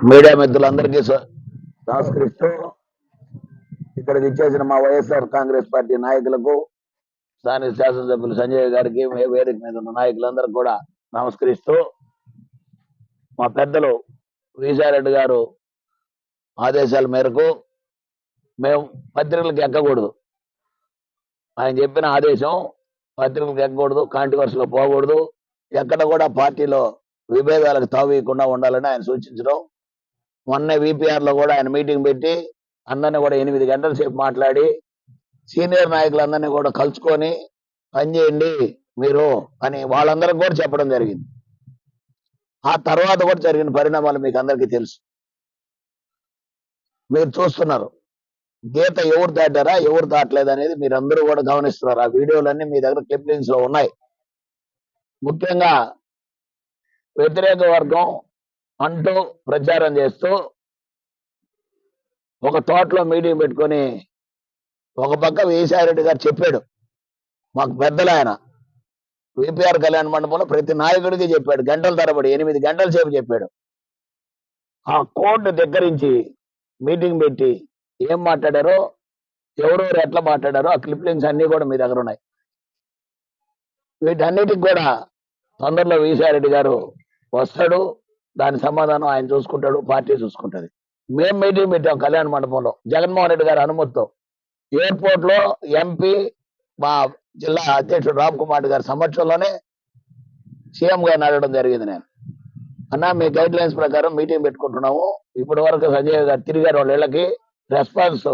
Media మిత్రులందరికీ నమస్కరిస్తూ ఇక్కడ ఇచ్చేసిన మా వైఎస్ఆర్ కాంగ్రెస్ పార్టీ నాయకులకు స్థానిక శాసనసభ్యులు సంజయ్ గారికి వేదిక మీద ఉన్న నాయకులందరికీ కూడా నమస్కరిస్తూ మా పెద్దలు వీసారెడ్డి గారు ఆదేశాల మేరకు మేము పత్రికలకు ఎక్కకూడదు. ఆయన చెప్పిన ఆదేశం పత్రికలకు ఎక్కకూడదు, కాంట్రవర్సీలో పోకూడదు, ఎక్కడ కూడా పార్టీలో విభేదాలకు తావీయకుండా ఉండాలని ఆయన సూచించడం. మొన్న విపిఆర్ లో కూడా ఆయన మీటింగ్ పెట్టి అందరినీ కూడా 8 గంటల సేపు మాట్లాడి సీనియర్ నాయకులందరినీ కూడా కలుసుకొని పనిచేయండి మీరు అని వాళ్ళందరికీ కూడా చెప్పడం జరిగింది. ఆ తర్వాత కూడా జరిగిన పరిణామాలు మీకు అందరికీ తెలుసు, మీరు చూస్తున్నారు. గీత ఎవరు దాటారా ఎవరు దాటలేదు అనేది మీరు అందరూ కూడా గమనిస్తున్నారు. ఆ వీడియోలన్నీ మీ దగ్గర క్లిప్లింగ్స్ లో ఉన్నాయి. ముఖ్యంగా వ్యతిరేక వర్గం అంటూ ప్రచారం చేస్తూ ఒక తోటలో మీటింగ్ పెట్టుకొని ఒక పక్క వీసారెడ్డి గారు చెప్పాడు, మాకు పెద్దలు ఆయన విపిఆర్ కళ్యాణ మండపంలో ప్రతి నాయకుడికి చెప్పాడు, గంటల తరబడి 8 గంటల సేపు చెప్పాడు. ఆ కోర్టు దగ్గరించి మీటింగ్ పెట్టి ఏం మాట్లాడారో, ఎవరెవరు ఎట్లా మాట్లాడారో ఆ క్లిప్లింగ్స్ అన్ని కూడా మీ దగ్గర ఉన్నాయి. వీటన్నిటికి కూడా తొందరలో వీసారెడ్డి గారు వస్తాడు, దాని సమాధానం ఆయన చూసుకుంటాడు, పార్టీ చూసుకుంటది. మేము మీటింగ్ పెట్టాం కళ్యాణ మండపంలో జగన్మోహన్ రెడ్డి గారి అనుమతితో. ఎయిర్పోర్ట్ లో ఎంపీ మా జిల్లా అధ్యక్షుడు రామ్ కుమార్ గారి సమక్షంలోనే సీఎం గారిని అడగడం జరిగింది. నేను అన్నా మీ గైడ్ లైన్స్ ప్రకారం మీటింగ్ పెట్టుకుంటున్నాము, ఇప్పటి వరకు సంజయ్ గారు తిరిగారు వాళ్ళ ఇళ్ళకి, రెస్పాన్స్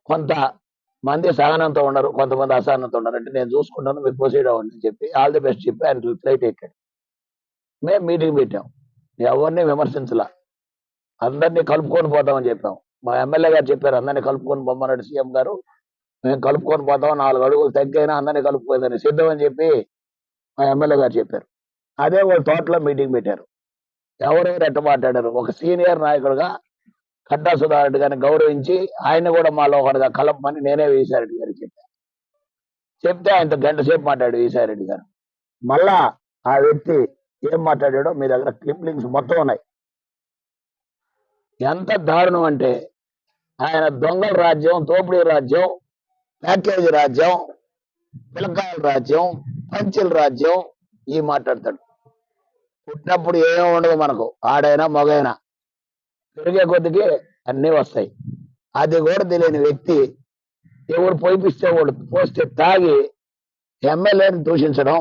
కొంత మంది సహనంతో ఉన్నారు, కొంతమంది అసహనంతో ఉన్నారు, అంటే నేను చూసుకుంటాను మీరు ప్రొసీడ్ అవ్వండి అని చెప్పి ఆల్ ది బెస్ట్ చెప్పి ఆయన ఫ్లైట్ ఎక్కాడు. మేము మీటింగ్ పెట్టాం, ఎవరిని విమర్శించలా, అందరినీ కలుపుకొని పోతామని చెప్పాం. మా ఎమ్మెల్యే గారు చెప్పారు అందరినీ కలుపుకొని పొమ్మన్నాడు సీఎం గారు, మేము కలుపుకొని పోతాం, 4 అడుగులు తగ్గైనా అందరినీ కలుపుకోదని సిద్ధం అని చెప్పి మా ఎమ్మెల్యే గారు చెప్పారు. అదే వాళ్ళు తోటలో మీటింగ్ పెట్టారు. ఎవరెవరు ఎట్ట మాట్లాడారు, ఒక సీనియర్ నాయకుడుగా కట్టా సుధారెడ్డి గారిని గౌరవించి ఆయన కూడా మాలో ఒకటిగా కలపమని నేనే వీసారెడ్డి గారికి చెప్పాను. చెప్తే ఆయనతో గంట సేపు మాట్లాడు వీసారెడ్డి గారు. మళ్ళా ఆ వ్యక్తి ఏం మాట్లాడాడో మీ దగ్గర క్లిప్లింగ్స్ మొత్తం ఉన్నాయి. ఎంత దారుణం అంటే ఆయన దొంగల రాజ్యం, దోపిడీ రాజ్యం, ప్యాకేజీ రాజ్యం, పిలకాయల రాజ్యం, పంచుల రాజ్యం ఈ మాట్లాడతాడు. పుట్టినప్పుడు ఏమీ ఉండదు మనకు, ఆడైనా మగైనా పెరిగే కొద్దికి అన్నీ వస్తాయి. అది కూడా తెలియని వ్యక్తి ఎవరు పోయిపిస్తే వాడు పోస్తే తాగి ఎమ్మెల్యేని దూషించడం,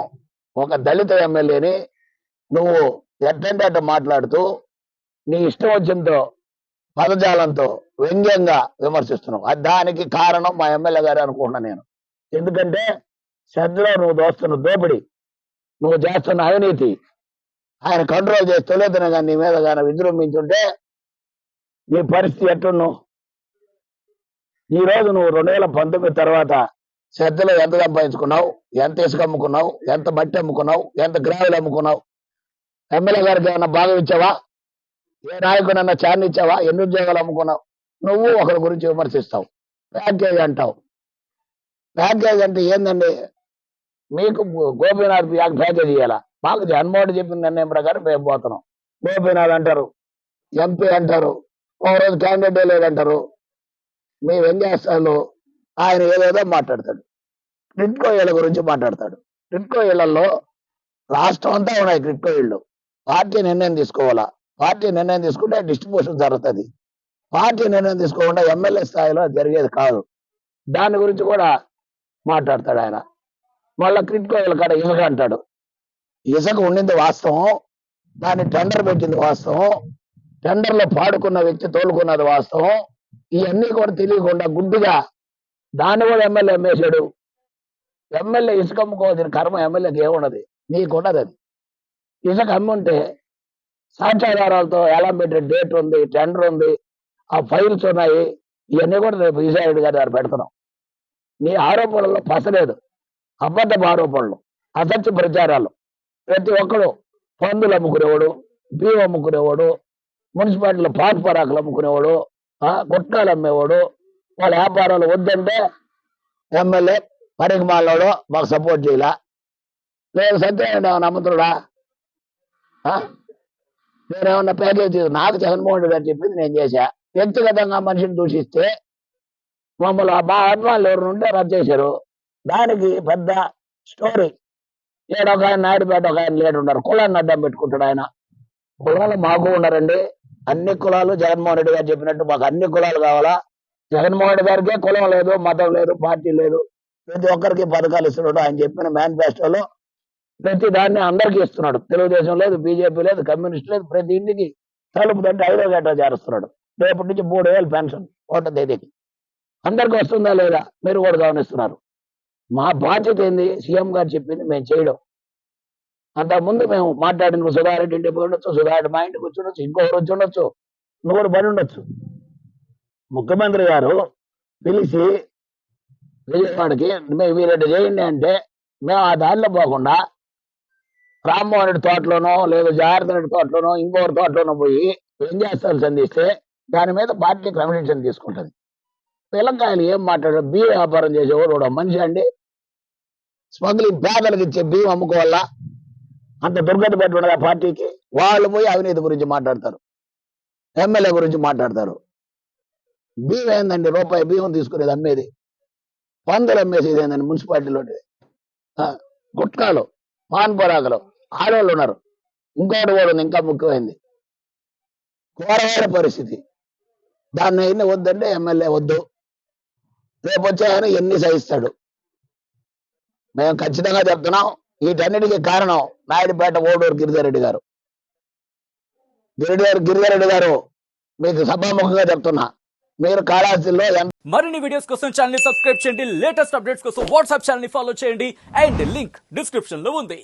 ఒక దళిత ఎమ్మెల్యేని నువ్వు ఎట్టంటే అట్ట మాట్లాడుతూ నీ ఇష్టం వచ్చినతో పదజాలంతో వ్యంగ్యంగా విమర్శిస్తున్నావు. దానికి కారణం మా ఎమ్మెల్యే గారు అనుకుంటున్నాను నేను. ఎందుకంటే శ్రద్ధలో నువ్వు దోస్తున్న దోపిడి, నువ్వు చేస్తున్న అవినీతి ఆయన కంట్రోల్ చేసి తొలితన కానీ నీ మీద కానీ విజృంభించుంటే నీ పరిస్థితి ఎట్టున్నావు? ఈ రోజు నువ్వు 2019 తర్వాత శ్రద్ధలో ఎంత సంపాదించుకున్నావు, ఎంత ఇసుక అమ్ముకున్నావు, ఎంత మట్టి అమ్ముకున్నావు, ఎంత గ్రావెల్ అమ్ముకున్నావు? ఎమ్మెల్యే గారికి ఏమన్నా భాగం ఇచ్చావా? ఏ నాయకుడన్నా ఛాన్స్ ఇచ్చావా? ఎన్ని ఉద్యోగాలు అమ్ముకున్నావు? నువ్వు ఒకరి గురించి విమర్శిస్తావు, ప్యాకేజ్ అంటావు. ప్యాకేజ్ అంటే ఏందండి? మీకు గోపీనాథ్ ప్యాకేజ్ ఇవ్వాలా? మాకు జగన్మోహన్ రెడ్డి చెప్పిన నిర్ణయం ప్రకారం మేము పోతున్నాం. గోపీనాథ్ అంటారు, ఎంపీ అంటారు, ఒక రోజు క్యాండిడేట్ లేదంటారు. మేము ఏం చేస్తాను? ఆయన ఏదేదో మాట్లాడతాడు. క్రిట్కో ఇళ్ల గురించి మాట్లాడతాడు. క్రిట్కో ఇళ్లలో రాష్ట్రం అంతా ఉన్నాయి క్రిట్కో ఇళ్ళు. పార్టీ నిర్ణయం తీసుకోవాలా, పార్టీ నిర్ణయం తీసుకుంటే డిస్ట్రిబ్యూషన్ జరుగుతుంది. పార్టీ నిర్ణయం తీసుకోకుండా ఎమ్మెల్యే స్థాయిలో జరిగేది కాదు. దాని గురించి కూడా మాట్లాడతాడు ఆయన. మళ్ళా క్రిట్కో ఇళ్ళ కాడ ఇసుక అంటాడు. ఇసుక ఉండింది వాస్తవం, దాన్ని టెండర్ పెట్టింది వాస్తవం, టెండర్లో పాడుకున్న వ్యక్తి తోలుకున్నది వాస్తవం. ఇవన్నీ కూడా తెలియకుండా గుడ్డిగా దాన్ని కూడా ఎమ్మెల్యే అమ్మేశాడు. ఎమ్మెల్యే ఇసుక అమ్ముకోవాల్సిన కర్మ ఎమ్మెల్యేకి ఏమున్నది? నీకున్నది. అది ఇసుక అమ్ముంటే సాక్ష్యాధారాలతో ఎలా పెట్టే డేట్ ఉంది, టెండర్ ఉంది, ఆ ఫైల్స్ ఉన్నాయి. ఇవన్నీ కూడా రేపు విజయరెడ్డి గారి దగ్గర పెడుతున్నాం. నీ ఆరోపణల్లో పసలేదు, అబద్ధపు ఆరోపణలు, అసత్య ప్రచారాలు. ప్రతి ఒక్కడు పందులు అమ్ముకునేవాడు, బియ్యం అమ్ముకునేవాడు, మున్సిపాలిటీలో పాత పరాకులు అమ్ముకునేవాడు, గుట్టాలు అమ్మేవాడు, వాళ్ళ వ్యాపారాలు వద్దంటే ఎమ్మెల్యే పనికి మాలోడు మాకు సపోర్ట్ చేయాల. లేదు సత్యనారాయణ నమ్ముతుడా? నేనేమన్నా ప్యాకేజ్ నాకు జగన్మోహన్ రెడ్డి గారు చెప్పింది నేను చేశా. వ్యక్తిగతంగా మనిషిని దూషిస్తే మమ్మల్ని మా అభిమానులు ఎవరు ఉంటే రద్దు చేశారు. దానికి పెద్ద స్టోరీ. ఏడొక ఆయన నాయుడుపేట ఒక ఆయన లేడు ఉన్నారు, కులాన్ని అడ్డం పెట్టుకుంటాడు ఆయన. కులాలు మాకు ఉన్నారండి, అన్ని కులాలు జగన్మోహన్ రెడ్డి గారు చెప్పినట్టు మాకు అన్ని కులాలు కావాలా. జగన్మోహన్ రెడ్డి గారికే కులం లేదు, మతం లేదు, పార్టీ లేదు, ప్రతి ఒక్కరికి పథకాలు ఇస్తున్నాడు. ఆయన చెప్పిన మేనిఫెస్టోలో ప్రతి దాన్ని అందరికీ ఇస్తున్నాడు. తెలుగుదేశం లేదు, బీజేపీ లేదు, కమ్యూనిస్ట్ లేదు, ప్రతి ఇంటికి తలుపు తంటే 5వ గంట చేరుస్తున్నాడు. రేపటి నుంచి 3,000 పెన్షన్ 1వ తేదీకి అందరికీ వస్తుందా లేదా మీరు కూడా గమనిస్తున్నారు. మా బాధ్యత ఏంది, సీఎం గారు చెప్పింది మేము చేయడం. అంతకుముందు మేము మాట్లాడిన సుధారెడ్డి ఇంటికి పోయి ఉండొచ్చు, సుధారెడ్డి మా ఇంటికి వచ్చి ఉండొచ్చు, ఇంకొకరు వచ్చి ఉండొచ్చు, ఇంకొకరు పని ఉండొచ్చు. ముఖ్యమంత్రి గారు పిలిచి విజయవాడకి మేము వీరెడ్డి చేయండి అంటే మేము ఆ దారిలో పోకుండా రామ్మోహన్ రెడ్డి తోటలోనో లేదా జనార్దన్ రెడ్డి తోటలోనో ఇంకొకరి తోటలోనో పోయి ఏం చేస్తారు సంధిస్తే దాని మీద పార్టీ క్రమశిక్షణ తీసుకుంటుంది. పిల్లకాయలు ఏం మాట్లాడారు, బియ్యం వ్యాపారం చేసేవాడు కూడా మనిషి అండి. స్మగ్లింగ్ పేదలకు ఇచ్చే బియ్యం అమ్ముకోవాలా, అంత దుర్గతి పెట్టుకున్నది ఆ పార్టీకి. వాళ్ళు పోయి అవినీతి గురించి మాట్లాడతారు, ఎమ్మెల్యే గురించి మాట్లాడతారు. బియ్యం ఏందండి, రూపాయి బియ్యం తీసుకునేది అమ్మేది, పందులు అమ్మేసేది ఏందండి మున్సిపాలిటీలో. గుట్కాలు, పాన్ పొరాకులు, ఆడవాళ్ళు ఉన్నారు. ఇంకోటి కూడా ఉంది, ఇంకా ముఖ్యమైనది ఘోరమైన పరిస్థితి. దాన్ని ఎన్ని వద్దంటే ఎమ్మెల్యే వద్దు, రేపు వచ్చే ఆయన ఎన్ని సహిస్తాడు. మేము ఖచ్చితంగా చెప్తున్నాం, వీటన్నిటికీ కారణం నాయుడుపేట ఓడూరు గిరిజారెడ్డి గారు. గిరిజారెడ్డి గారు మీకు సభాముఖంగా చెప్తున్నా, మీరు కాళహస్తిలో మరిన్ని వీడియోస్ కోసం ఛానల్ ని సబ్స్క్రైబ్ చేయండి. లేటెస్ట్ అప్డేట్స్ కోసం వాట్సాప్ ఛానల్ ని ఫాలో చేయండి. అండ్ లింక్ డిస్క్రిప్షన్ లో ఉంది.